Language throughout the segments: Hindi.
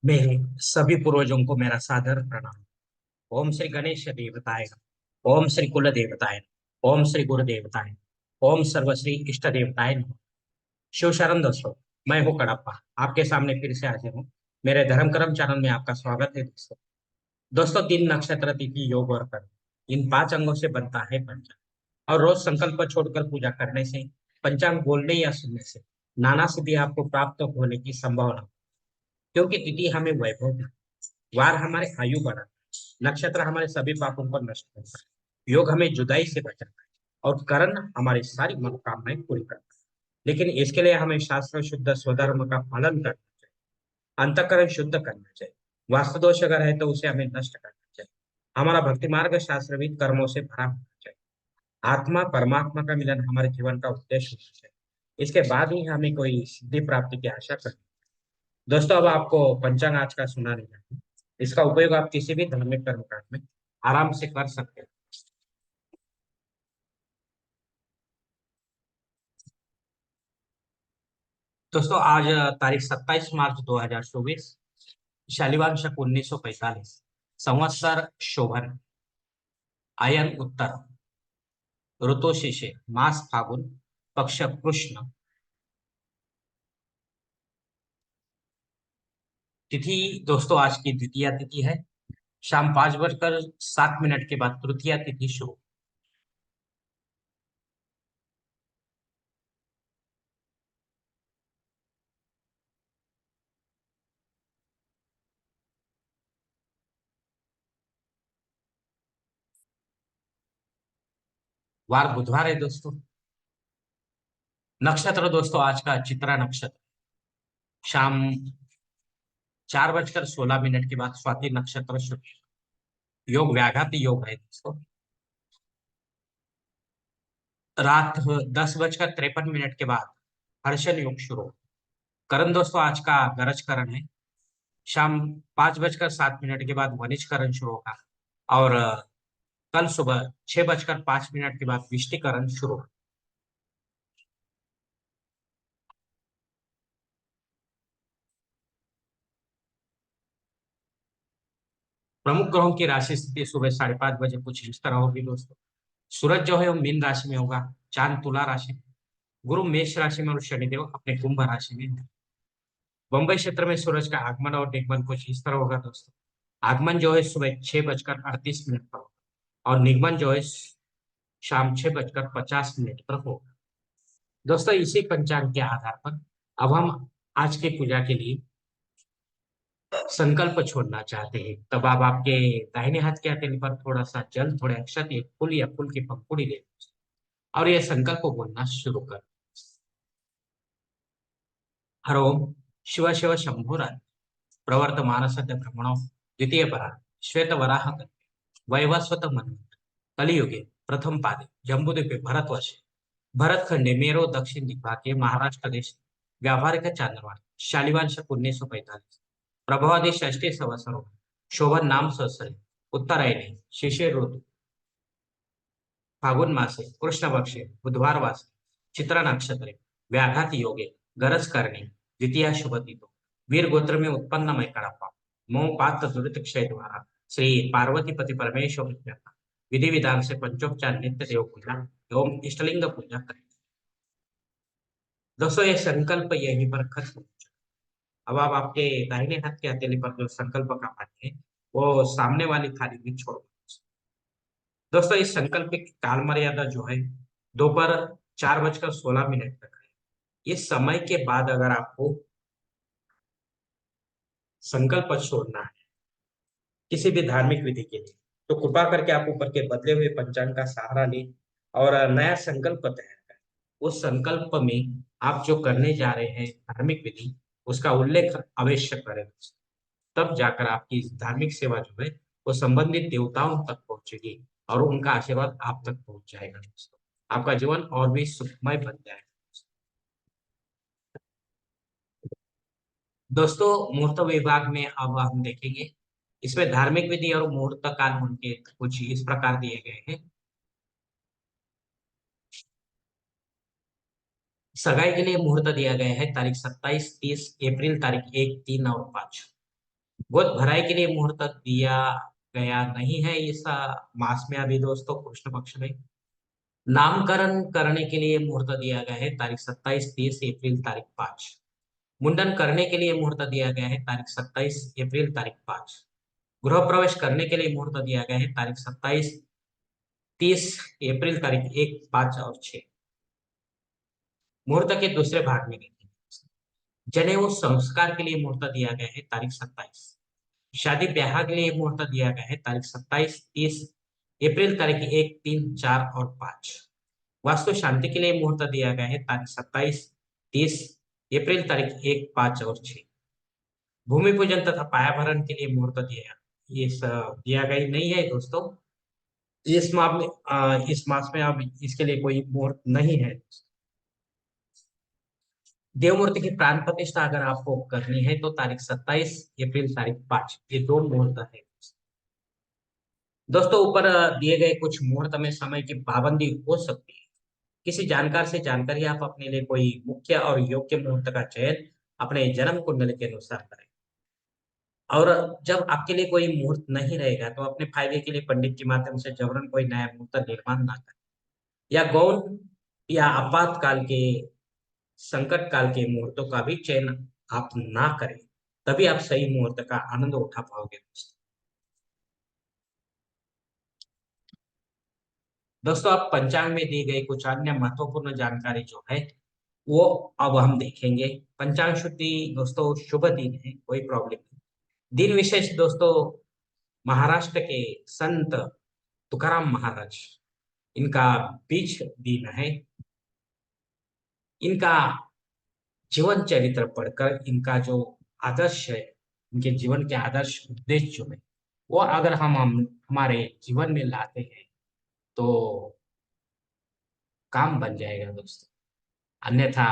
मेरे सभी पूर्वजों को मेरा सादर प्रणाम। ओम श्री गणेश देवताय नमः। ओम श्री कुल देवताय नमः। ओम श्री गुरु देवताय नमः। ओम सर्वश्री इष्ट देवताय नमः। शिव शरण दोस्तों, मैं हूँ कड़प्पा, आपके सामने फिर से हाजिर हूँ। मेरे धर्म कर्म चैनल में आपका स्वागत है दोस्तों। दोस्तों, दिन नक्षत्र तिथि योग और कर्म, इन 5 अंगों से बनता है पंचांग। और रोज संकल्प छोड़कर पूजा करने से, पंचांग बोलने या सुनने से नाना सिद्धि आपको प्राप्त होने की संभावना, क्योंकि तिथि हमें वैभव देती है, वार हमारे आयु बढ़ाता है, नक्षत्र हमारे सभी पापों को नष्ट करता है, योग हमें जुदाई से बचाता है, और कर्ण हमारी सारी मनोकामनाएं पूरी करता है। लेकिन इसके लिए हमें शास्त्र शुद्ध स्वधर्म का पालन करना चाहिए, अंतःकरण शुद्ध करना चाहिए। वास्तु दोष अगर है तो उसे हमें नष्ट करना चाहिए। हमारा भक्ति मार्ग शास्त्रविद कर्मों से भरा होना चाहिए। आत्मा परमात्मा का मिलन हमारे जीवन का उद्देश्य होना चाहिए। इसके बाद ही हमें कोई सिद्धि प्राप्ति की आशा करनी। दोस्तों, अब आपको पंचांग आज का सुना नहीं है। इसका उपयोग आप किसी भी धार्मिक कर्मकांड में आराम से कर सकते हैं। दोस्तों, आज तारीख 27 मार्च 2024, शालिवान शक 1945, संवत्सर शोभन, आयन उत्तर, ऋतु शिशिर, मास फागुन, पक्ष कृष्ण, तिथि दोस्तों आज की द्वितीया तिथि है। शाम 5 बजकर 7 मिनट के बाद तृतीया तिथि शुरू। वार बुधवार है दोस्तों। नक्षत्र दोस्तों आज का चित्रा नक्षत्र, शाम 4 बजकर 16 मिनट के बाद स्वाति नक्षत्र शुरू। योग व्याघात योग है दोस्तों। रात 10 बजकर 53 मिनट के बाद हर्षण योग शुरू। करण दोस्तों आज का गरज करण है। शाम 5 बजकर 7 मिनट के बाद वनिज करण शुरू होगा। और कल सुबह 6 बजकर 5 मिनट के बाद विष्टिकरण शुरू होगा। प्रमुख ग्रहों की राशि स्थिति सुबह 5:30 बजे कुछ इस तरह होगी दोस्तों। सूरज जो है वो मीन राशि में होगा, चांद तुला राशि में, गुरु मेष राशि में और शनिदेव अपने कुंभ राशि में होंगे। बम्बई क्षेत्र में सूरज का आगमन और निगमन कुछ इस तरह होगा दोस्तों। आगमन जो है सुबह 6 बजकर 38 मिनट पर होगा, और निगमन जो है शाम 6 बजकर 50 मिनट पर होगा। दोस्तों, इसी पंचांग के आधार पर अब हम आज की पूजा के लिए संकल्प छोड़ना चाहते हैं। तब आप आपके दाहिने हाथ के हथेली पर थोड़ा सा जल, थोड़े अक्षत, एक फूल या फूल की पंखुड़ी ले, और यह संकल्प बोलना शुरू कर। हर ओम शिव शिव शंभुराज, प्रवर्तमान सत्य ब्रह्मणो द्वितीय परा, श्वेत वराह वैवस्वत मन, कलियुगे प्रथम पादे, जम्बूद्वीपे भरतवर्षे, भरतखंडे मेरो दक्षिण दिग्भागे, महाराष्ट्र देश, व्यावहारिक चांद्रवाड़, शालिवान शक 1945, प्रभवादि षष्ठी संवत्सरों, शोभन नाम संवत्सरे, उत्तरायणे, शिशिर ऋतु, फागुन मासे, कृष्ण पक्षे, बुधवार वासे, चित्रा नक्षत्रे, व्याघात योगे, गरज करणे, द्वितीय शुभ तिथो, वीर गोत्र में उत्पन्न मैं कड़प्पा, मोह पात दुरित क्षय द्वारा श्री पार्वती पति परमेश्वर प्रत्यर्थ, विधि विधान से पंचोपचार नित्य देव पूजा एवं इष्टलिंग पूजा करें। दोस्तों, ये संकल्प यहीं पर खत्म हो जाए। अब आप आपके दाहिने हाथ के हथेली पर जो संकल्प का पानी है वो सामने वाली थाली में छोड़ दो। दोस्तों, इस संकल्प की काल मर्यादा जो है दोपहर 4 बजकर 16 मिनट तक है। इस समय के बाद अगर आपको संकल्प छोड़ना है किसी भी धार्मिक विधि के लिए, तो कृपा करके आप ऊपर के बदले हुए पंचांग का सहारा लें और नया संकल्प तैयार करें। उस संकल्प में आप जो करने जा रहे हैं धार्मिक विधि, उसका उल्लेख अवश्य करें। तब जाकर आपकी धार्मिक सेवा जो है वो संबंधित देवताओं तक पहुंचेगी, और उनका आशीर्वाद आप तक पहुंच जाएगा दोस्तों। आपका जीवन और भी सुखमय बन जाएगा। दोस्तों, मुहूर्त विभाग में अब हम देखेंगे, इसमें धार्मिक विधि और मुहूर्त काल उनके कुछ इस प्रकार दिए गए हैं। सगाई के लिए मुहूर्त दिया गया है तारीख 27, 30 अप्रैल, तारीख 1, 3 और 5। गोद भराई के लिए मुहूर्त दिया गया नहीं है इस मास में अभी दोस्तों, कृष्ण पक्ष में। नामकरण करने के लिए मुहूर्त दिया गया है तारीख 27, 30 अप्रैल तारीख 5। मुंडन करने के लिए मुहूर्त दिया गया है तारीख 27 अप्रैल तारीख 5। गृह प्रवेश करने के लिए मुहूर्त दिया गया है तारीख 27, 30 अप्रैल तारीख 1, 5 और 6। मुहूर्त के दूसरे भाग में देखेंगे। जनेऊ संस्कार के लिए मुहूर्त दिया गया है तारीख 27। शादी ब्याह के लिए मुहूर्त दिया गया है तारीख 27, 30 अप्रैल तारीख 1, 3, 4 और 5। वास्तु शांति के लिए मुहूर्त दिया गया है तारीख 27, 30 अप्रैल तारीख 1, 5 और 6। भूमि पूजन तथा पाया भरण के लिए मुहूर्त दिया गया नहीं है दोस्तों। इस मास में अब इसके लिए कोई मुहूर्त नहीं है। देव मूर्ति की प्राण प्रतिष्ठा अगर आपको करनी है तो तारीख 27 अप्रैल तारीख 5, ये दो मुहूर्त है दोस्तों। ऊपर दिए गए कुछ मुहूर्त में समय की पाबंदी हो सकती है। किसी जानकार से जानकर ही आप अपने लिए कोई मुख्य और योग्य मुहूर्त का चयन अपने जन्म कुंडली के अनुसार करें। और जब आपके लिए कोई मुहूर्त नहीं रहेगा तो अपने फायदे के लिए पंडित के माध्यम से जबरन कोई नया मुहूर्त निर्माण ना करें, या गौण या आपातकाल के संकट काल के मुहूर्तों का भी चयन आप ना करें, तभी आप सही मुहूर्त का आनंद उठा पाओगे दोस्तों। दोस्तों आप पंचांग में दी गई कुछ अन्य महत्वपूर्ण जानकारी जो है वो अब हम देखेंगे। पंचांग शुद्धि दोस्तों शुभ दिन है, कोई प्रॉब्लम नहीं। दिन विशेष दोस्तों, महाराष्ट्र के संत तुकाराम महाराज, इनका बीच दिन है। इनका जीवन चरित्र पढ़कर इनका जो आदर्श है, इनके जीवन के आदर्श उद्देश्य जो है वो अगर हम हमारे जीवन में लाते हैं तो काम बन जाएगा दोस्तों। अन्यथा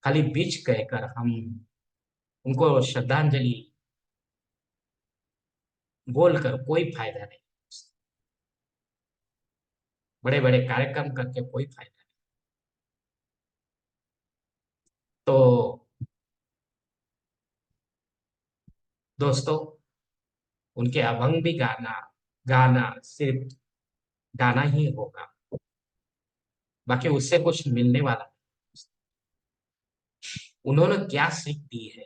खाली बीच कहकर हम उनको श्रद्धांजलि बोलकर कोई फायदा नहीं। बड़े बड़े कार्यक्रम करके कोई फायदा नहीं। तो दोस्तों उनके अभंग भी गाना गाना सिर्फ गाना ही होगा, बाकी उससे कुछ मिलने वाला नहीं। उन्होंने क्या सीख दी है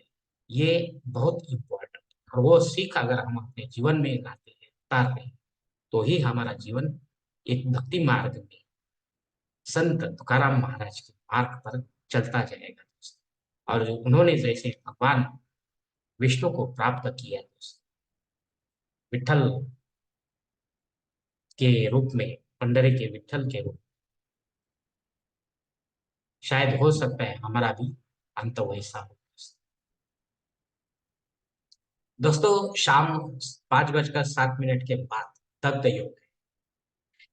ये बहुत इम्पोर्टेंट, और वो सीख अगर हम अपने जीवन में लाते हैं, उतारते हैं, तो ही हमारा जीवन एक भक्ति मार्ग में संत तुकाराम महाराज के मार्ग पर चलता जाएगा दोस्तों। और जो उन्होंने जैसे भगवान विष्णु को प्राप्त किया दोस्तों, विठल के रूप में, पंडरी के विठल के रूप में, शायद हो सकता है हमारा भी अंत वैसा हो दोस्तों। शाम 5:07 के बाद दग्ध योग है,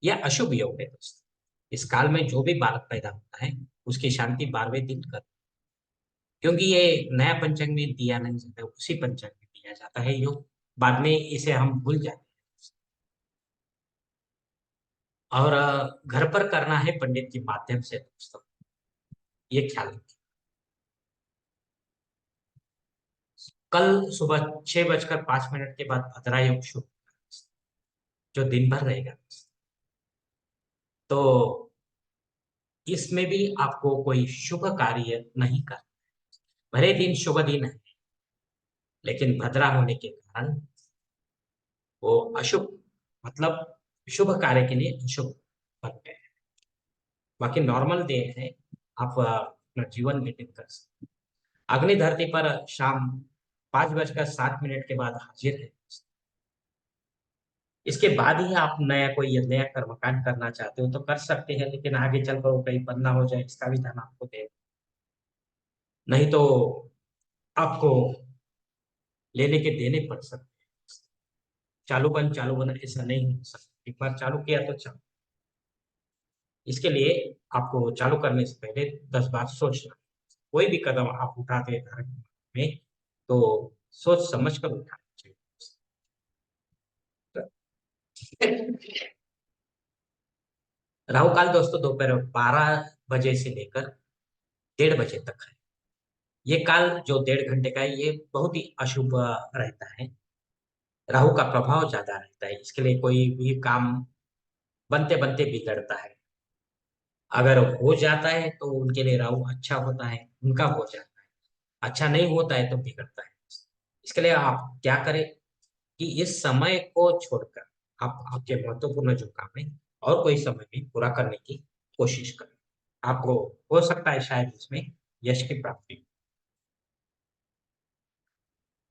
यह अशुभ योग है दोस्तों। इस काल में जो भी बालक पैदा होता है उसकी शांति 12वें दिन कर, क्योंकि ये नया पंचांग में दिया नहीं जाता, उसी पंचांग में दिया जाता है योग। बाद में इसे हम भूल जाते हैं, और घर पर करना है पंडित के माध्यम से दोस्तों, ये ख्याल रखें। कल सुबह 6:05 के बाद भद्रा योग शुरू होगा, जो दिन भर रहेगा। तो इसमें भी आपको कोई शुभ कार्य नहीं करना। भले दिन शुभ दिन है, लेकिन भद्रा होने के कारण वो अशुभ, मतलब शुभ कार्य के लिए अशुभ बन गए हैं। बाकी नॉर्मल डे है, आप अपना जीवन व्यतीत कर सकते हैं। अग्नि धरती पर शाम 5:07 के बाद हाजिर है। इसके बाद ही आप नया कर्मकांड करना चाहते हो तो कर सकते हैं, लेकिन आगे चलकर वो कहीं बंद ना हो जाए इसका भी ध्यान आपको दे, नहीं तो आपको लेने के देने पड़ सकते हैं। चालू बन ऐसा नहीं हो सकता, एक बार चालू किया तो चालू। इसके लिए आपको चालू करने से पहले 10 बार सोचना। कोई भी कदम आप उठाते हैं धर्म में तो सोच समझ कर उठाना चाहिए। राहु काल दोस्तों दोपहर 12 बजे से लेकर 1:30 बजे तक है। ये काल जो 1.5 घंटे का है, ये बहुत ही अशुभ रहता है। राहु का प्रभाव ज्यादा रहता है, इसके लिए कोई भी काम बनते बनते बिगड़ता है। अगर हो जाता है तो उनके लिए राहु अच्छा होता है, उनका हो जाता है। अच्छा नहीं होता है तो बिगड़ता है। इसके लिए आप क्या करें कि इस समय को छोड़कर आप आपके महत्वपूर्ण जो काम है और कोई समय में पूरा करने की कोशिश करें। आपको हो सकता है शायद इसमें यश की प्राप्ति हो।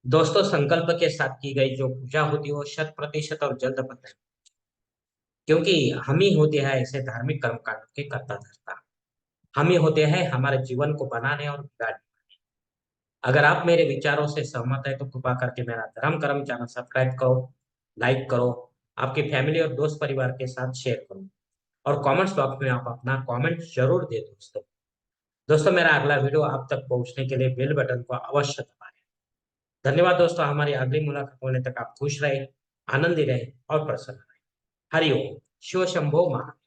दोस्तों, संकल्प के साथ की गई जो पूजा होती है वो 100% और जल्द बनता है, क्योंकि हम ही होते हैं ऐसे धार्मिक कर्मकांड के कर्ता धर्ता। हम ही होते हैं हमारे जीवन को बनाने और बिगाड़ने। अगर आप मेरे विचारों से सहमत है तो कृपा करके मेरा धर्म कर्म चैनल सब्सक्राइब करो, लाइक करो, आपकी फैमिली और दोस्त परिवार के साथ शेयर करो, और कमेंट्स बॉक्स में आप अपना कमेंट जरूर दे दोस्तों। दोस्तों, मेरा अगला वीडियो आप तक पहुंचने के लिए बेल बटन को अवश्य दबाएं। धन्यवाद दोस्तों, हमारी अगली मुलाकात होने तक आप खुश रहे, आनंदी रहे और प्रसन्न रहे। हरि ओम। शिव शंभो महादेव।